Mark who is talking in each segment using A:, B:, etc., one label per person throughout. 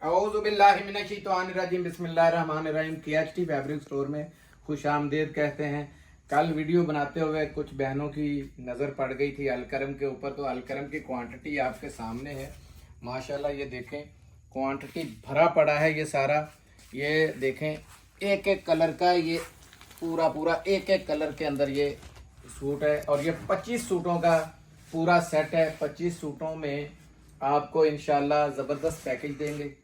A: औज़ुबिल्लाहिमिनश्शैतानिर्रजीम बिस्मिल्लाहिर्रहमानिर्रहीम। KHT fabric store में खुश आमदीद कहते हैं। कल वीडियो बनाते हुए कुछ बहनों की नज़र पड़ गई थी अलकरम के ऊपर, तो अलकरम की क्वांटिटी आपके सामने है माशाल्लाह। ये देखें क्वांटिटी भरा पड़ा है ये सारा। ये देखें एक एक कलर का, ये पूरा एक एक कलर के अंदर ये सूट है और ये 25 सूटों का पूरा सेट है। 25 सूटों में आपको इंशाल्लाह ज़बरदस्त पैकेज देंगे।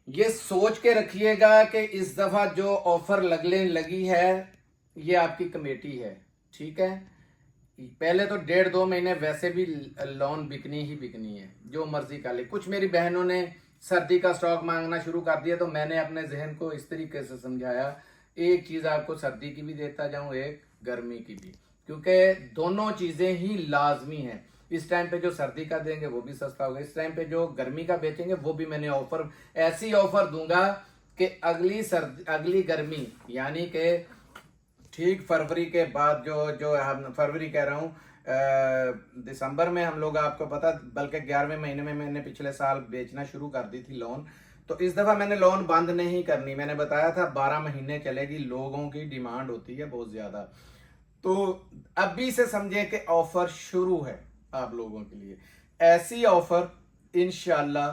A: ये सोच के रखिएगा कि इस दफ़ा जो ऑफर लगने लगी है ये आपकी कमेटी है, ठीक है। पहले तो 1.5-2 महीने वैसे भी लोन बिकनी ही बिकनी है, जो मर्जी का ले। कुछ मेरी बहनों ने सर्दी का स्टॉक मांगना शुरू कर दिया, तो मैंने अपने जहन को इस तरीके से समझाया, एक चीज़ आपको सर्दी की भी देता जाऊं, एक गर्मी की भी, क्योंकि दोनों चीज़ें ही लाजमी हैं। इस टाइम पे जो सर्दी का देंगे वो भी सस्ता होगा, इस टाइम पे जो गर्मी का बेचेंगे वो भी मैंने ऑफर, ऐसी ऑफर दूंगा कि अगली गर्मी यानी कि ठीक फरवरी के बाद जो हम फरवरी कह रहा हूँ, दिसंबर में हम लोग, आपको पता, बल्कि 11वें महीने में मैंने पिछले साल बेचना शुरू कर दी थी लोन। तो इस दफ़ा मैंने लोन बंद नहीं करनी, मैंने बताया था 12 महीने चलेगी। लोगों की डिमांड होती है बहुत ज़्यादा, तो अभी से समझे कि ऑफर शुरू है आप लोगों के लिए। ऐसी ऑफर इंशाल्लाह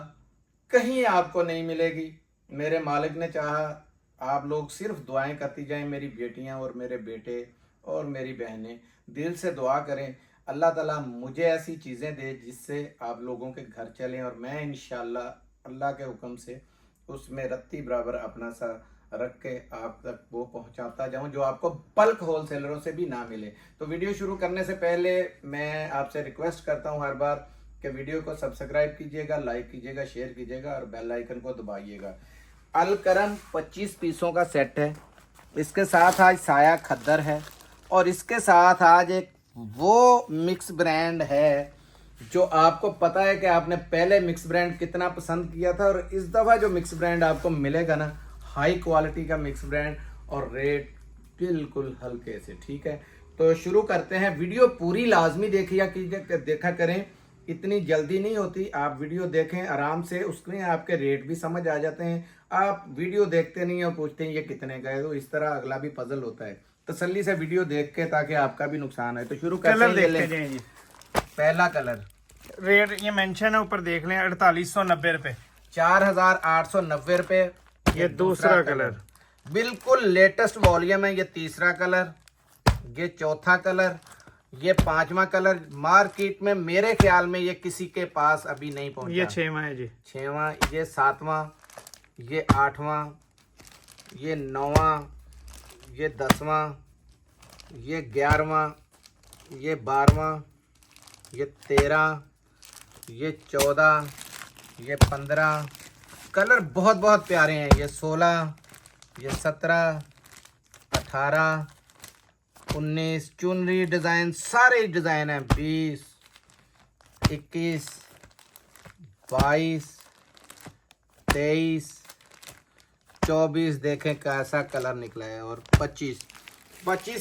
A: कहीं आपको नहीं मिलेगी। मेरे मालिक ने चाहा, आप लोग सिर्फ दुआएं करती जाएं, मेरी बेटियां और मेरे बेटे और मेरी बहनें दिल से दुआ करें, अल्लाह ताला मुझे ऐसी चीज़ें दे जिससे आप लोगों के घर चलें और मैं इंशाल्लाह अल्लाह के हुक्म से उसमें रत्ती बराबर अपना सा रख के आप तक वो पहुंचाता जाऊं, जो आपको बल्क होलसेलरों से भी ना मिले। तो वीडियो शुरू करने से पहले मैं आपसे रिक्वेस्ट करता हूं हर बार कि वीडियो को सब्सक्राइब कीजिएगा, लाइक कीजिएगा, शेयर कीजिएगा और बेल आइकन को दबाइएगा। अलकरम 25 पीसों का सेट है, इसके साथ आज साया खद्दर है और इसके साथ आज एक वो मिक्स ब्रांड है जो आपको पता है कि आपने पहले मिक्स ब्रांड कितना पसंद किया था, और इस दफ़ा जो मिक्स ब्रांड आपको मिलेगा ना, हाई क्वालिटी का मिक्स ब्रांड और रेट बिल्कुल हल्के से, ठीक है। तो शुरू करते हैं। वीडियो पूरी लाजमी देखा करें, इतनी जल्दी नहीं होती। आप वीडियो देखें आराम से, उसमें आपके रेट भी समझ आ जाते हैं। आप वीडियो देखते नहीं और पूछते हैं ये कितने का है, तो इस तरह अगला भी पजल होता है। तसल्ली से वीडियो देख के, ताकि आपका भी नुकसान है। तो शुरू करते हैं।
B: देखते हैं जी।
A: पहला कलर,
B: रेट ये मेंशन है ऊपर, देख लें, 4890 रुपए,
A: 4890 रुपए।
B: ये दूसरा कलर
A: बिल्कुल लेटेस्ट वॉल्यूम है। ये तीसरा कलर, ये चौथा कलर, ये पांचवा कलर। मार्केट में मेरे ख्याल में ये किसी के पास अभी नहीं पहुंचा।
B: ये 6वां है जी,
A: 6वां, ये 7वां, ये 8वां, ये 9वां, ये 10वां, ये 11वां, ये 12वां, ये 13, ये 14, ये 15। कलर बहुत बहुत प्यारे हैं। ये 16, ये 17, 18, 19, चुनरी डिज़ाइन, सारे डिज़ाइन हैं। 20, 21, 22, 23, 24, देखें कैसा कलर निकला है, और 25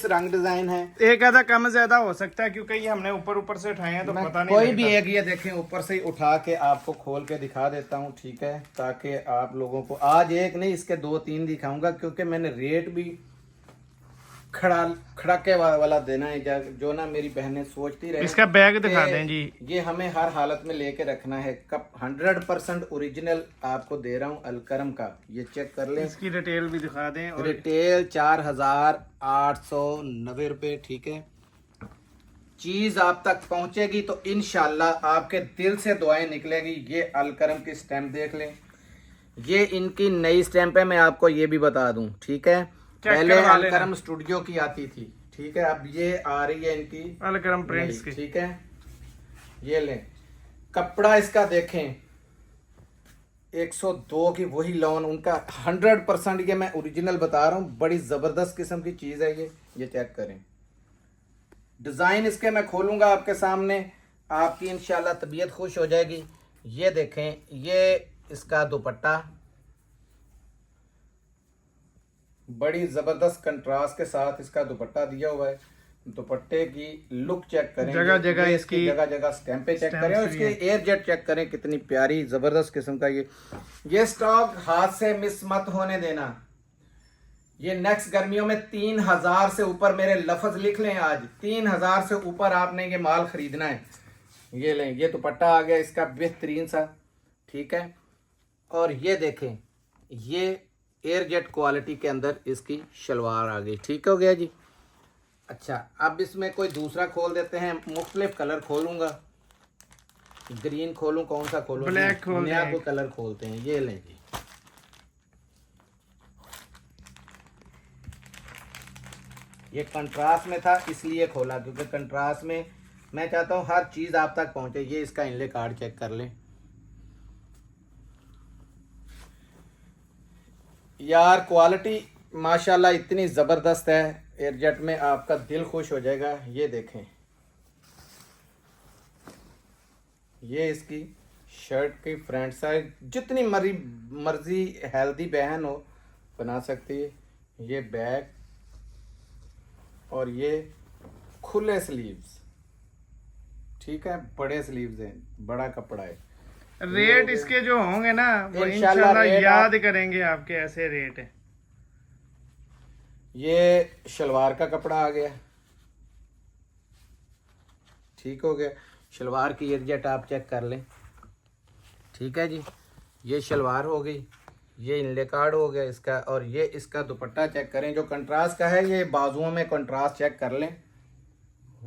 A: रंग डिजाइन है।
B: एक आधा कम ज्यादा हो सकता है क्योंकि ये हमने ऊपर ऊपर से उठाए हैं, तो पता नहीं
A: कोई भी एक, ये देखें ऊपर से ही उठा के आपको खोल के दिखा देता हूँ, ठीक है, ताकि आप लोगों को आज एक नहीं इसके 2-3 दिखाऊंगा, क्योंकि मैंने रेट भी खड़ाके वाला देना है, जो ना मेरी बहनें सोचती रहे।
B: इसका बैग दिखा दें जी।
A: ये हमें हर हालत में लेके रखना है। कप 100% ओरिजिनल आपको दे रहा हूँ अलकरम का, ये चेक कर लें।
B: इसकी डिटेल भी दिखा दें। और
A: रिटेल 4890 रुपए, ठीक है। चीज आप तक पहुंचेगी तो इंशाल्लाह आपके दिल से दुआएं निकलेगी। ये अलकरम की स्टैंप देख लें, ये इनकी नई स्टैंप है, मैं आपको ये भी बता दूं, ठीक है। पहले अलकरम स्टूडियो की आती थी, ठीक है, अब ये आ रही है इनकी
B: अलकरम प्रिंट्स की,
A: ठीक है। ये लें, कपड़ा इसका देखें, 102 की वही लोन उनका 100%, ये मैं ओरिजिनल बता रहा हूँ, बड़ी जबरदस्त किस्म की चीज है ये चेक करें। डिजाइन इसके मैं खोलूंगा आपके सामने, आपकी इंशाल्लाह तबीयत खुश हो जाएगी। ये देखें, ये इसका दुपट्टा बड़ी जबरदस्त कंट्रास्ट के साथ इसका दुपट्टा दिया हुआ है। दुपट्टे की लुक चेक करें,
B: जगह जगह
A: ये
B: इसकी
A: जगह जगह स्टैंपें चेक करें और
B: भी
A: इसके एयर जेट चेक करें, कितनी प्यारी जबरदस्त किस्म का ये स्टॉक हाथ से मिस मत होने देना। ये नेक्स्ट गर्मियों में 3000 से ऊपर, मेरे लफ्ज लिख लें आज, 3000 से ऊपर आपने ये माल खरीदना है। ये लें, ये दुपट्टा आ गया इसका बेहतरीन सा, ठीक है। और ये देखें, ये एयर जेट क्वालिटी के अंदर इसकी शलवार आ गई, ठीक हो गया जी। अच्छा, अब इसमें कोई दूसरा खोल देते हैं, मुख्तलिफ कलर खोलूंगा, ग्रीन खोलूं, कौन सा खोलूं,
B: ब्लैक खोल
A: नया कोई कलर खोलते हैं। ये लें जी, ये कंट्रास्ट में था इसलिए खोला, क्योंकि कंट्रास्ट में मैं चाहता हूं हर चीज आप तक पहुंचे। ये इसका इनले कार्ड चेक कर लें यार, क्वालिटी माशाल्लाह इतनी जबरदस्त है एयरजेट में, आपका दिल खुश हो जाएगा। ये देखें, ये इसकी शर्ट की फ्रंट साइड, जितनी मर्जी हेल्दी बहन हो बना सकती है। ये बैक और ये खुले स्लीव्स, ठीक है, बड़े स्लीव्स हैं, बड़ा कपड़ा है।
B: रेट इसके जो होंगे ना वो
A: इंशाल्लाह
B: इंशाल्लाह याद करेंगे आपके, ऐसे रेट है।
A: ये शलवार का कपड़ा आ गया, ठीक हो गया। शलवार की एयरजेट आप चेक कर लें, ठीक है जी। ये शलवार हो गई, ये इनले कार्ड हो गया इसका, और ये इसका दुपट्टा चेक करें जो कंट्रास्ट का है। ये बाजुओं में कंट्रास्ट चेक कर लें,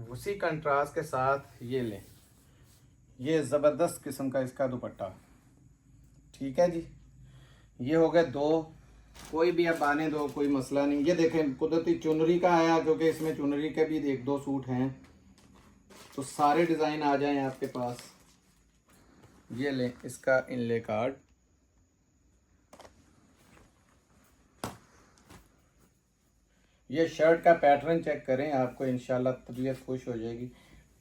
A: उसी कंट्रास्ट के साथ ये लें, ये ज़बरदस्त किस्म का इसका दुपट्टा, ठीक है जी। ये हो गए दो, कोई भी अब आने दो, कोई मसला नहीं। ये देखें, कुदरती चुनरी का आया, क्योंकि इसमें चुनरी के भी एक दो सूट हैं, तो सारे डिज़ाइन आ जाएं आपके पास। ये लें इसका इनले कार्ड, ये शर्ट का पैटर्न चेक करें, आपको इंशाल्लाह तबीयत खुश हो जाएगी।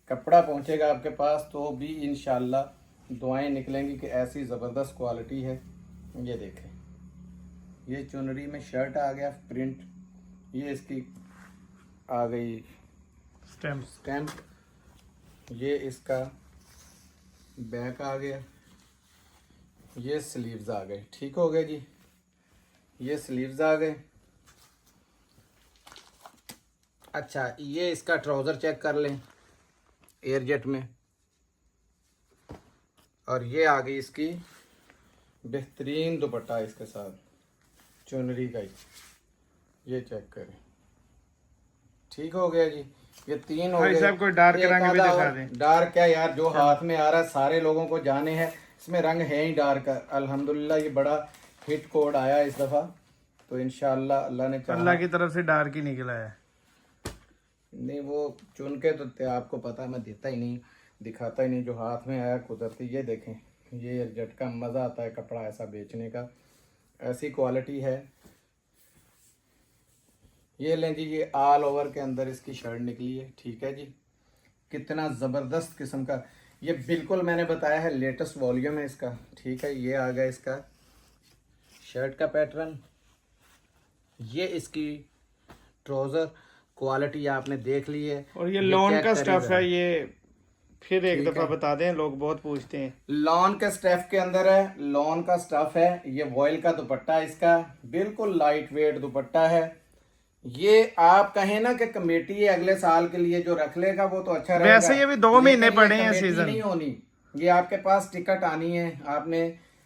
A: कपड़ा पहुंचेगा आपके पास तो भी इंशाल्लाह दुआएं निकलेंगी कि ऐसी ज़बरदस्त क्वालिटी है। ये देखें, ये चुनरी में शर्ट आ गया प्रिंट, ये इसकी आ गई स्टैम्प, ये इसका बैक आ गया, ये स्लीव्स आ गए, ठीक हो गए जी। ये स्लीव्स आ गए। अच्छा, ये इसका ट्राउज़र चेक कर लें एयरजेट में, और ये आ गई इसकी बेहतरीन दुपट्टा इसके साथ चुनरी का ही, ये चेक करें, ठीक हो गया जी। ये तीन हो गए।
B: साहब कोई डार्क रंग भी दिखा दें।
A: डार्क क्या यार, जो हाथ में आ रहा है सारे लोगों को जाने हैं, इसमें रंग है ही डार्क। अल्हम्दुलिल्लाह ये बड़ा हिट कोड आया इस दफ़ा, तो इंशाल्लाह अल्लाह ने चाहा,
B: अल्लाह की तरफ से डार्क ही निकला है।
A: नहीं वो चुन के तो आपको पता है मैं देता ही नहीं, दिखाता ही नहीं, जो हाथ में आया कुदरती। ये देखें, ये एयरजेट का मज़ा आता है कपड़ा ऐसा बेचने का, ऐसी क्वालिटी है। ये लें जी, ये ऑल ओवर के अंदर इसकी शर्ट निकली है, ठीक है जी। कितना ज़बरदस्त किस्म का, ये बिल्कुल मैंने बताया है लेटेस्ट वॉल्यूम है इसका, ठीक है। ये आ गया इसका शर्ट का पैटर्न, ये इसकी ट्राउज़र क्वालिटी आपने देख ली है।
B: और ये लॉन का स्टफ है, ये फिर एक दफा बता दें, लोग बहुत पूछते हैं।
A: लॉन के स्टफ के अंदर है, लॉन का स्टफ है। ये वॉयल का दुपट्टा इसका, बिल्कुल लाइट वेट दुपट्टा है। ये आप कहें ना कि कमेटी है अगले साल के लिए जो रख लेगा वो तो अच्छा रहेगा।
B: वैसे ये भी 2 महीने पड़े हैं सीजन,
A: नहीं होनी, ये आपके पास टिकट आनी है, आपने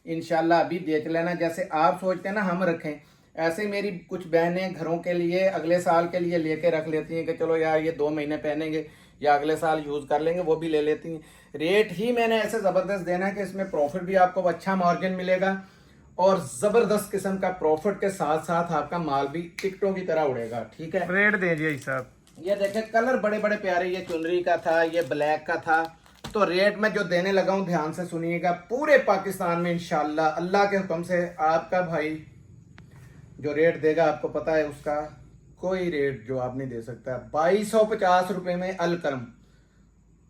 A: इंशाल्लाह अभी देख लेना। जैसे आप सोचते हैं ना हम रखें, ऐसे मेरी कुछ बहनें घरों के लिए अगले साल के लिए लेके रख लेती हैं कि चलो यार ये 2 महीने पहनेंगे या अगले साल यूज कर लेंगे, वो भी ले लेती हैं। रेट ही मैंने ऐसे जबरदस्त देना है कि इसमें प्रॉफिट भी आपको अच्छा मार्जिन मिलेगा, और जबरदस्त किस्म का प्रॉफिट के साथ साथ आपका माल भी टिकटों की तरह उड़ेगा, ठीक है।
B: रेट दे दिया साहब।
A: ये देखें, कलर बड़े बड़े प्यारे, ये चुनरी का था, ये ब्लैक का था। तो रेट में जो देने लगा हूं ध्यान से सुनिएगा, पूरे पाकिस्तान में इंशाल्लाह अल्लाह के हुक्म से आपका भाई जो रेट देगा आपको पता है, उसका कोई रेट जो आप नहीं दे सकता। 2250 रुपए में अलकरम,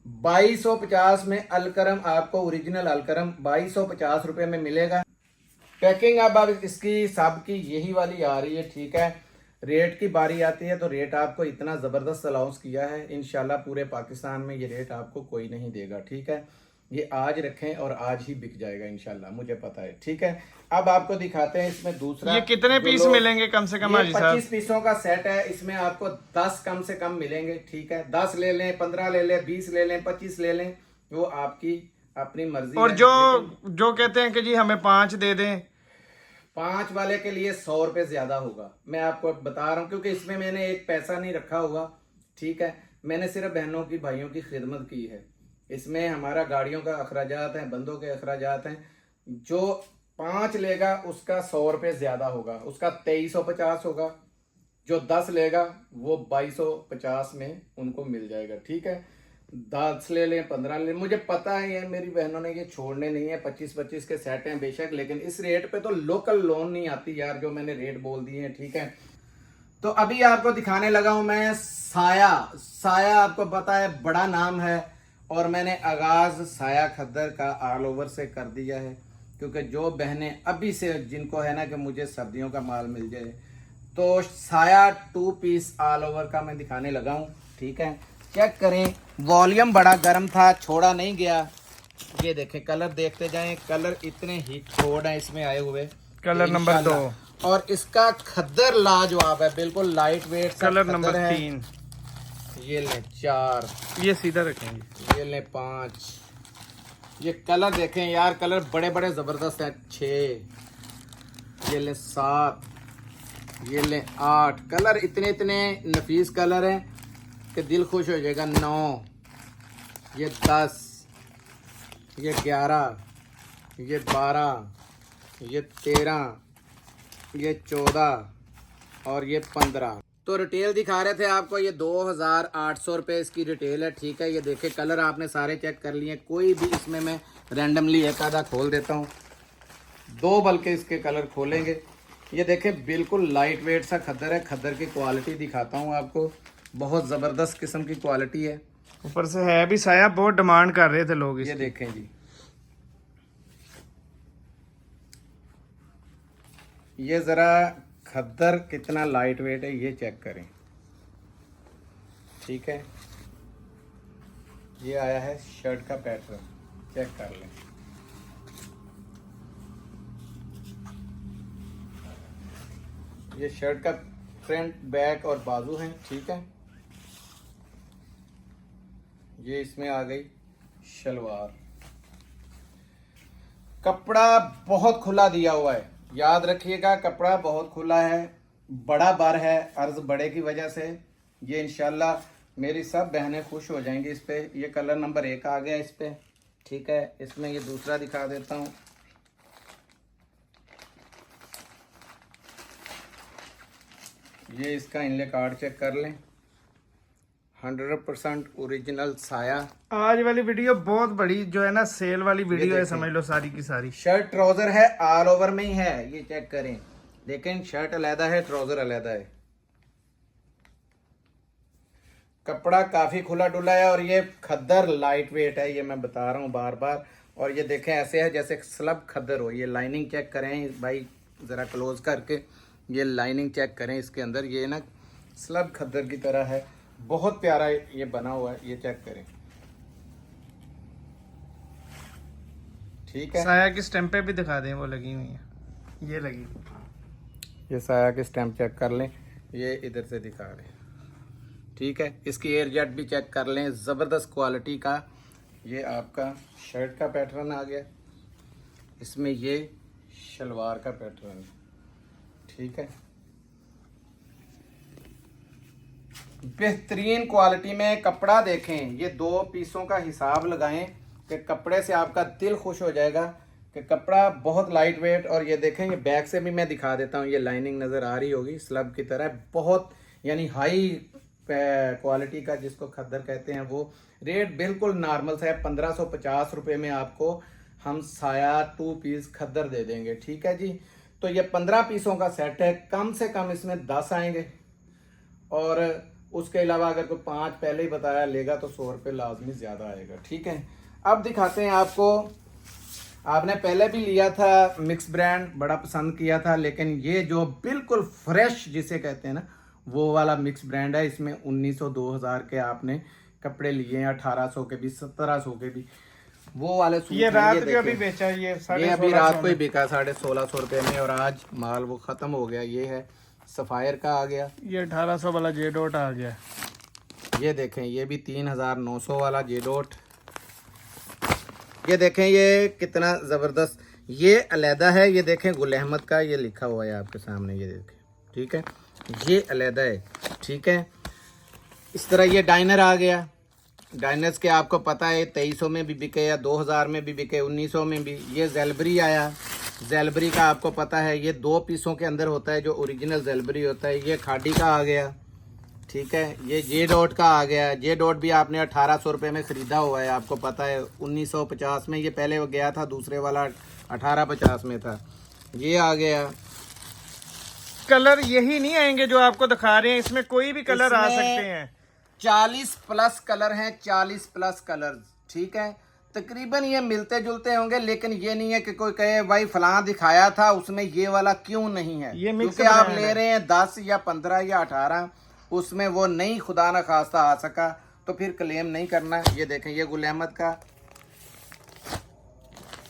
A: 2250 में अलकरम आपको ओरिजिनल अलकरम 2250 रुपए में मिलेगा। पैकिंग अब इसकी सब की यही वाली आ रही है, ठीक है। रेट की बारी आती है तो रेट आपको इतना ज़बरदस्त अलाउंस किया है, इंशाल्लाह पूरे पाकिस्तान में ये रेट आपको कोई नहीं देगा। ठीक है, ये आज रखें और आज ही बिक जाएगा इंशाल्लाह, मुझे पता है। ठीक है, अब आपको दिखाते हैं इसमें दूसरा।
B: ये कितने पीस मिलेंगे कम से कम हाजी साहब?
A: 25 पीसों का सेट है, इसमें आपको 10 कम से कम मिलेंगे। ठीक है, 10 ले लें, 15 ले लें, 20 ले लें, 25 ले लें, वो आपकी अपनी मर्जी
B: और
A: है।
B: जो कहते हैं कि जी हमें 5 दे दें,
A: 5 वाले के लिए 100 रुपये ज्यादा होगा, मैं आपको बता रहा हूँ, क्योंकि इसमें मैंने एक पैसा नहीं रखा हुआ। ठीक है, मैंने सिर्फ बहनों की भाइयों की खिदमत की है। इसमें हमारा गाड़ियों का अखराजात है, बंदों के अखराजात हैं। जो 5 लेगा उसका 100 रुपये ज्यादा होगा, उसका 2350 होगा। जो 10 लेगा वो 2250 में उनको मिल जाएगा। ठीक है, 10 ले लें, 15 ले लें, मुझे पता है ये मेरी बहनों ने ये छोड़ने नहीं है। 25-25 के सेट हैं बेशक, लेकिन इस रेट पे तो लोकल लोन नहीं आती यार, जो मैंने रेट बोल दिए हैं। ठीक है, तो अभी आपको दिखाने लगा हूं मैं साया। साया आपको पता है बड़ा नाम है, और मैंने आगाज साया खद्दर का ऑल ओवर से कर दिया है, क्योंकि जो बहनें अभी से जिनको है ना कि मुझे सर्दियों का माल मिल जाए, तो साया 2 पीस ऑल ओवर का मैं दिखाने लगा हूं। ठीक है, चेक करें, वॉल्यूम बड़ा गर्म था, छोड़ा नहीं गया। ये देखें, कलर देखते जाएं, कलर इतने ही कोड हैं इसमें आए हुए।
B: कलर नंबर 2,
A: और इसका खद्दर लाजवाब है, बिल्कुल लाइट वेट।
B: कलर नंबर 3,
A: ये ले 4,
B: ये सीधा रखेंगे,
A: ये ले 5। ये कलर देखें यार, कलर बड़े बड़े जबरदस्त है। 6, ये ले 7, ये ले 8। कलर इतने इतने नफीस कलर हैं कि दिल खुश हो जाएगा। 9, ये 10, ये 11, ये 12, ये 13, ये 14 और ये 15। तो रिटेल दिखा रहे थे आपको, ये 2800 रुपये इसकी रिटेल है। ठीक है, ये देखे कलर आपने सारे चेक कर लिए, कोई भी इसमें मैं रैंडमली एक आधा खोल देता हूँ, 2 बल्कि इसके कलर खोलेंगे। ये देखें, बिल्कुल लाइट वेट सा खद्दर है। खद्दर की क्वालिटी दिखाता हूँ आपको, बहुत ज़बरदस्त किस्म की क्वालिटी है।
B: ऊपर से है भी साया, बहुत डिमांड कर रहे थे लोग।
A: ये देखें जी, ये ज़रा खद्दर कितना लाइट वेट है ये चेक करें। ठीक है, ये आया है शर्ट का पैटर्न, चेक कर लें। ये शर्ट का फ्रंट, बैक और बाजू हैं। ठीक है, ये इसमें आ गई शलवार। कपड़ा बहुत खुला दिया हुआ है, याद रखिएगा, कपड़ा बहुत खुला है, बड़ा बार है, अर्ज बड़े की वजह से। ये इंशाल्लाह मेरी सब बहनें खुश हो जाएंगी इस पे। ये कलर नंबर 1 आ गया इस पे। ठीक है, इसमें ये दूसरा दिखा देता हूँ। ये इसका इनले कार्ड चेक कर लें, 100% ओरिजिनल साया।
B: आज वाली वीडियो बहुत बड़ी जो है ना, सेल वाली वीडियो है, समझ लो सारी की सारी।
A: शर्ट ट्राउजर है, ऑल ओवर में ही है, ये चेक करें। लेकिन शर्ट अलहदा है, ट्राउजर अलहदा है। कपड़ा काफी खुला डुला है, और ये खद्दर लाइट वेट है, ये मैं बता रहा हूँ बार बार। और ये देखें, ऐसे है जैसे स्लब खद्दर हो। ये लाइनिंग चेक करें भाई, जरा क्लोज करके ये लाइनिंग चेक करें इसके अंदर, ये ना स्लब खद्दर की तरह है, बहुत प्यारा ये बना हुआ है, ये चेक करें। ठीक है,
B: साया की स्टैंपें भी दिखा दें, वो लगी हुई है, ये लगी।
A: ये साया के स्टैम्प चेक कर लें, ये इधर से दिखा रहे हैं। ठीक है, इसकी एयर जेट भी चेक कर लें, ज़बरदस्त क्वालिटी का। ये आपका शर्ट का पैटर्न आ गया, इसमें ये शलवार का पैटर्न। ठीक है, बेहतरीन क्वालिटी में कपड़ा देखें। ये 2 पीसों का हिसाब लगाएं कि कपड़े से आपका दिल खुश हो जाएगा कि कपड़ा बहुत लाइट वेट। और ये देखें, ये बैक से भी मैं दिखा देता हूँ, ये लाइनिंग नज़र आ रही होगी, स्लब की तरह, बहुत यानी हाई क्वालिटी का जिसको खद्दर कहते हैं वो। रेट बिल्कुल नॉर्मल सा है, 1550 रुपये में आपको हम साया 2 पीस खद्दर दे देंगे। ठीक है जी, तो ये 15 पीसों का सेट है, कम से कम इसमें 10 आएंगे, और उसके अलावा अगर कोई 5 पहले ही बताया लेगा तो 100 रुपये लाजमी ज़्यादा आएगा। ठीक है, अब दिखाते हैं आपको आपने पहले भी लिया था मिक्स ब्रांड, बड़ा पसंद किया था, लेकिन ये जो बिल्कुल फ्रेश जिसे कहते हैं ना, वो वाला मिक्स ब्रांड है। इसमें 1900 2000 के आपने कपड़े लिए हैं, 1800 के भी, 1700 के भी, वो वाले सूट
B: ये
A: हैं।
B: रात
A: ये
B: भी अभी
A: देखें,
B: बेचा है, ये
A: अभी रात को ही बिका 1650 रुपये में, और आज माल वो ख़त्म हो गया। ये है सफ़ायर का आ गया,
B: ये 1800 वाला जे डॉट आ गया।
A: ये देखें ये भी 3900 वाला जे डॉट। ये देखें ये कितना ज़बरदस्त, ये अलहदा है। ये देखें गुल अहमद का ये लिखा हुआ है आपके सामने, ये देखें, ठीक है, ये अलहदा है, ठीक है। इस तरह ये डाइनर आ गया। डाइनर्स के आपको पता है 2300 में भी बिके या 2000 में भी बिके, 1900 में भी। ये जेलबरी आया, जेलबरी का आपको पता है ये 2 पीसों के अंदर होता है, जो ओरिजिनल जेलबरी होता है। ये खाड़ी का आ गया, ठीक है। ये जे डॉट का आ गया। जे डॉट भी आपने 1800 रुपये में ख़रीदा हुआ है, आपको पता है 1950 में ये पहले वो गया था, दूसरे वाला 1850 में था। ये आ गया।
B: कलर यही नहीं आएंगे जो आपको दिखा रहे हैं, इसमें कोई भी कलर आ सकते हैं।
A: 40 प्लस कलर हैं, 40 प्लस कलर, ठीक है। तकरीबन ये मिलते जुलते होंगे, लेकिन ये नहीं है कि कोई कहे भाई फलां दिखाया था उसमें ये वाला क्यों नहीं है।
B: ये
A: क्योंकि आप ले रहे हैं 10 या 15 या 18, उसमें वो नहीं खुदा न खास्ता आ सका तो फिर क्लेम नहीं करना। ये देखें ये गुल अहमद का,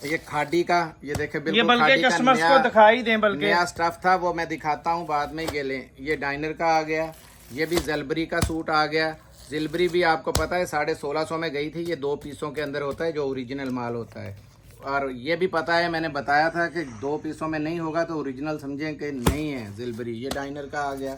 A: ये खाड़ी का, ये देखें बिल्कुल,
B: ये बल्कि कस्टमर्स को दिखाई दें, बल्कि
A: नया स्टफ था वो मैं दिखाता हूँ बाद में। ये लें, ये डाइनर का आ गया। ये भी जलबरी का सूट आ गया। जलबरी भी आपको पता है 1650 में गई थी। ये 2 पीसों के अंदर होता है, जो ओरिजिनल माल होता है। और ये भी पता है, मैंने बताया था कि 2 पीसों में नहीं होगा तो ओरिजिनल समझें कि नहीं है जलबरी। ये डाइनर का आ गया।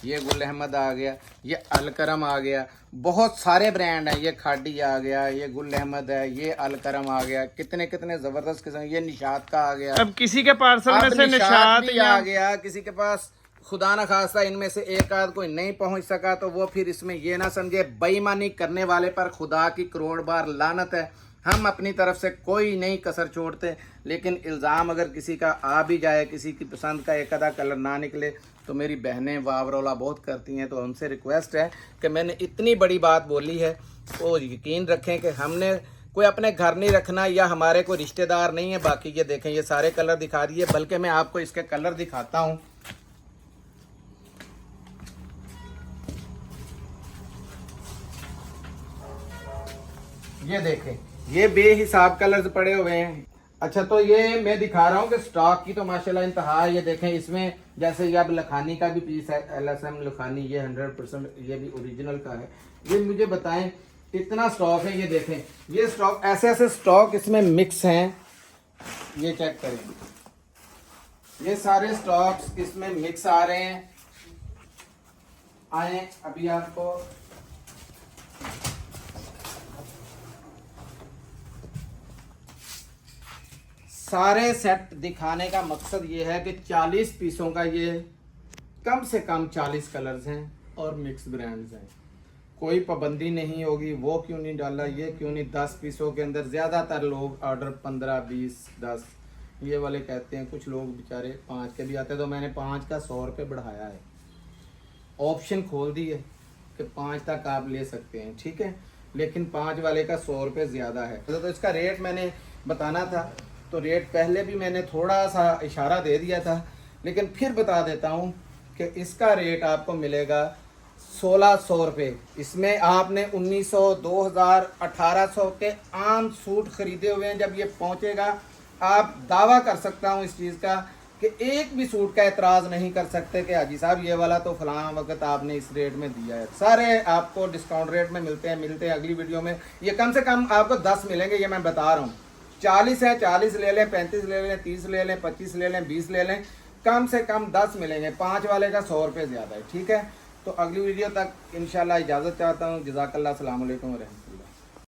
A: ये गुल अहमद आ गया। ये अलकरम आ गया। बहुत सारे ब्रांड हैं। ये खाड़ी आ गया, ये गुल अहमद है, ये अलकरम आ गया। कितने कितने ज़बरदस्त किस्म। ये निशात का आ गया।
B: अब किसी के पार्सल में से निशात
A: भी आ गया, किसी के पास खुदा न खास्ता इनमें से एक आध कोई नहीं पहुंच सका तो वो फिर इसमें ये ना समझे, बेईमानी करने वाले पर खुदा की करोड़ बार लानत है। हम अपनी तरफ से कोई नहीं कसर छोड़ते, लेकिन इल्ज़ाम अगर किसी का आ भी जाए, किसी की पसंद का एक आधा कलर ना निकले, तो मेरी बहनें वावरोला बहुत करती हैं। तो हमसे रिक्वेस्ट है कि मैंने इतनी बड़ी बात बोली है तो यकीन रखें कि हमने कोई अपने घर नहीं रखना या हमारे कोई रिश्तेदार नहीं है। बाकी ये देखें, ये सारे कलर दिखा दिए, बल्कि मैं आपको इसके कलर दिखाता हूँ। ये देखें, ये बेहिसाब कलर्स पड़े हुए हैं। अच्छा, तो ये मैं दिखा रहा हूँ कि स्टॉक की तो माशाल्लाह इंतहा। ये देखें, इसमें जैसे ये अब लखानी का भी पीस है, LSM लखानी, ये 100% ये भी ओरिजिनल का है। ये मुझे बताएं इतना स्टॉक है। ये देखें, ये स्टॉक ऐसे ऐसे स्टॉक इसमें मिक्स हैं। ये चेक करें, ये सारे स्टॉक्स इसमें मिक्स आ रहे हैं। आए अभी आपको सारे सेट दिखाने का मकसद ये है कि 40 पीसों का ये कम से कम 40 कलर्स हैं और मिक्स ब्रांड्स हैं। कोई पाबंदी नहीं होगी, वो क्यों नहीं डाला, ये क्यों नहीं। 10 पीसों के अंदर ज़्यादातर लोग ऑर्डर 15, 20, 10 ये वाले कहते हैं। कुछ लोग बेचारे 5 के भी आते हैं, तो मैंने 5 का 100 रुपये बढ़ाया है। ऑप्शन खोल दी है कि 5 तक आप ले सकते हैं, ठीक है। लेकिन 5 वाले का 100 रुपये ज़्यादा है। तो इसका रेट मैंने बताना था, तो रेट पहले भी मैंने थोड़ा सा इशारा दे दिया था, लेकिन फिर बता देता हूँ कि इसका रेट आपको मिलेगा 1600 रुपये। इसमें आपने 1900, 2000, 1800 के आम सूट खरीदे हुए हैं। जब ये पहुँचेगा, आप दावा कर सकता हूँ इस चीज़ का कि एक भी सूट का एतराज़ नहीं कर सकते कि हाजी साहब ये वाला तो फलां वक्त आपने इस रेट में दिया है। सारे आपको डिस्काउंट रेट में मिलते हैं अगली वीडियो में। ये कम से कम आपको 10 मिलेंगे, ये मैं बता रहा हूँ। 40 है, 40 ले लें, 35 ले लें, 30 ले लें, 25 ले लें, 20 ले लें, कम से कम 10 मिलेंगे। 5 वाले का 100 रुपये ज़्यादा है, ठीक है। तो अगली वीडियो तक इंशाल्लाह इजाज़त चाहता हूँ। जज़ाकल्लाह, अस्सलाम वालेकुम।